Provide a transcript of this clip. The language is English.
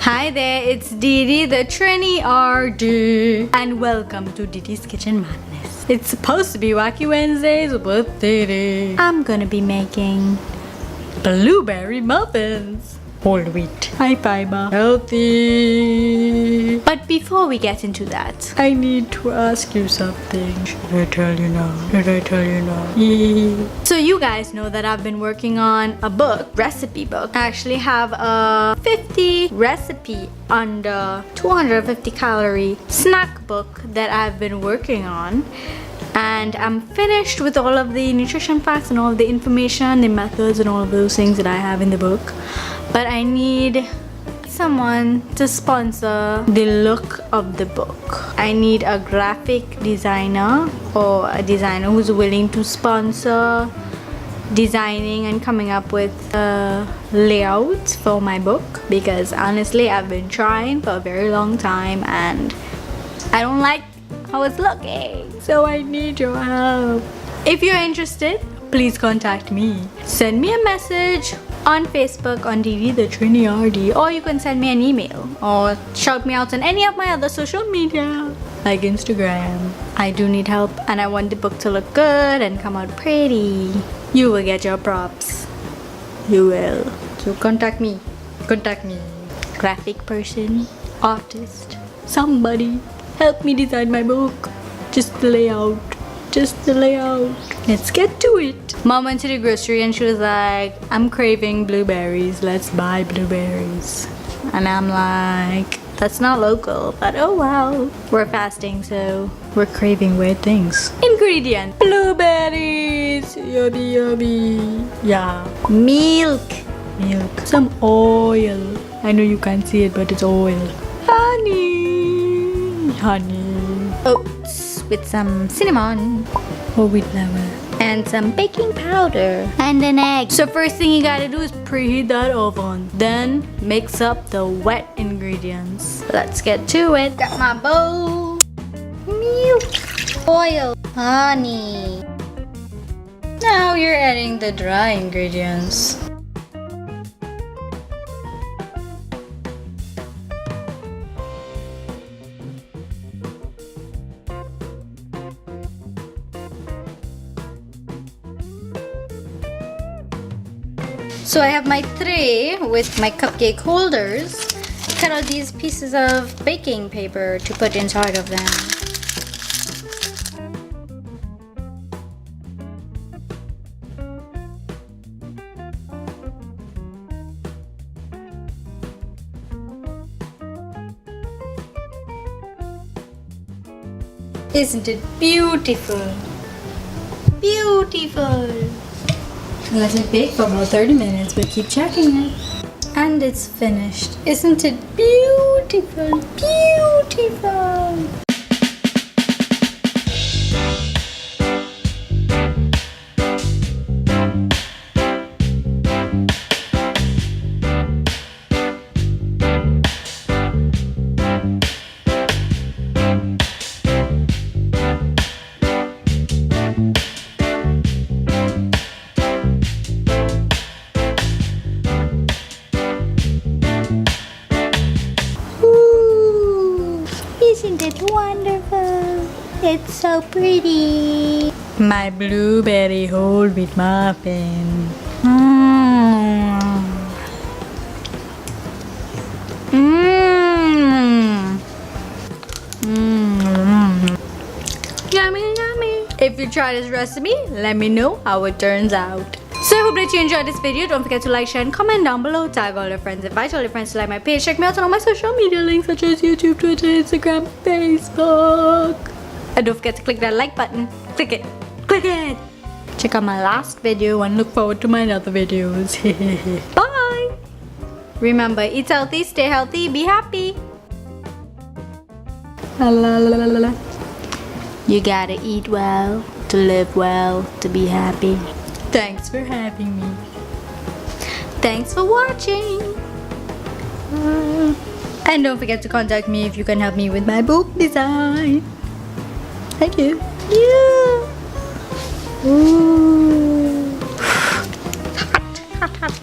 Hi there, it's Didi the Trini RD and welcome to Didi's Kitchen Madness. It's supposed to be Wacky Wednesdays with Didi. I'm gonna be making blueberry muffins. Whole wheat, high fiber, healthy. But before we get into that, I need to ask you something. Should I tell you now? Should I tell you now? So you guys know that I've been working on a book, recipe book. I actually have a 50 recipe under 250 calorie snack book that I've been working on. And I'm finished with all of the nutrition facts and all of the information, the methods and all of those things that I have in the book. But I need someone to sponsor the look of the book. I need a graphic designer or a designer who's willing to sponsor designing and coming up with a layout for my book, because honestly I've been trying for a very long time and I don't like how it's looking, so I need your help. If you're interested, please contact me. Send me a message on Facebook on Didi the Trini RD, or you can send me an email or shout me out on any of my other social media like Instagram. I do need help and I want the book to look good and come out pretty. You will get your props. You will. So contact me. Contact me. Graphic person, artist, somebody. Help me design my book. Just the layout. Just the layout. Let's get to it. Mom went to the grocery and she was like, I'm craving blueberries. Let's buy blueberries. And I'm like, that's not local, but oh well. We're fasting, so we're craving weird things. Ingredient: blueberries. Yummy, yummy. Yeah. Milk. Milk. Some oil. I know you can't see it, but it's oil. Honey. Oats with some cinnamon or wheat flour and some baking powder and an egg. So first thing you gotta do is preheat that oven, then mix up the wet ingredients. Let's get to it. Got my bowl, milk, oil, honey. Now you're adding the dry ingredients. So I have my tray with my cupcake holders. Cut out these pieces of baking paper to put inside of them. Isn't it beautiful? Beautiful! Let it bake for about 30 minutes, but keep checking it. And it's finished. Isn't it beautiful? Beautiful! Isn't it wonderful? It's so pretty. My blueberry whole wheat muffin. Mmm. Mmm. Mmm. Yummy, yummy. If you try this recipe, let me know how it turns out. So I hope that you enjoyed this video. Don't forget to like, share, and comment down below. Tag all your friends. Invite all your friends to like my page. Check me out on all my social media links such as YouTube, Twitter, Instagram, Facebook. And don't forget to click that like button. Click it. Click it. Check out my last video and look forward to my other videos. Bye. Remember, eat healthy, stay healthy, be happy. La, la, la, la, la. You gotta eat well, to live well, to be happy. Thanks for having me. Thanks for watching. And don't forget to contact me if you can help me with my book design. Thank you. Yeah. Ooh. Hot, hot, hot.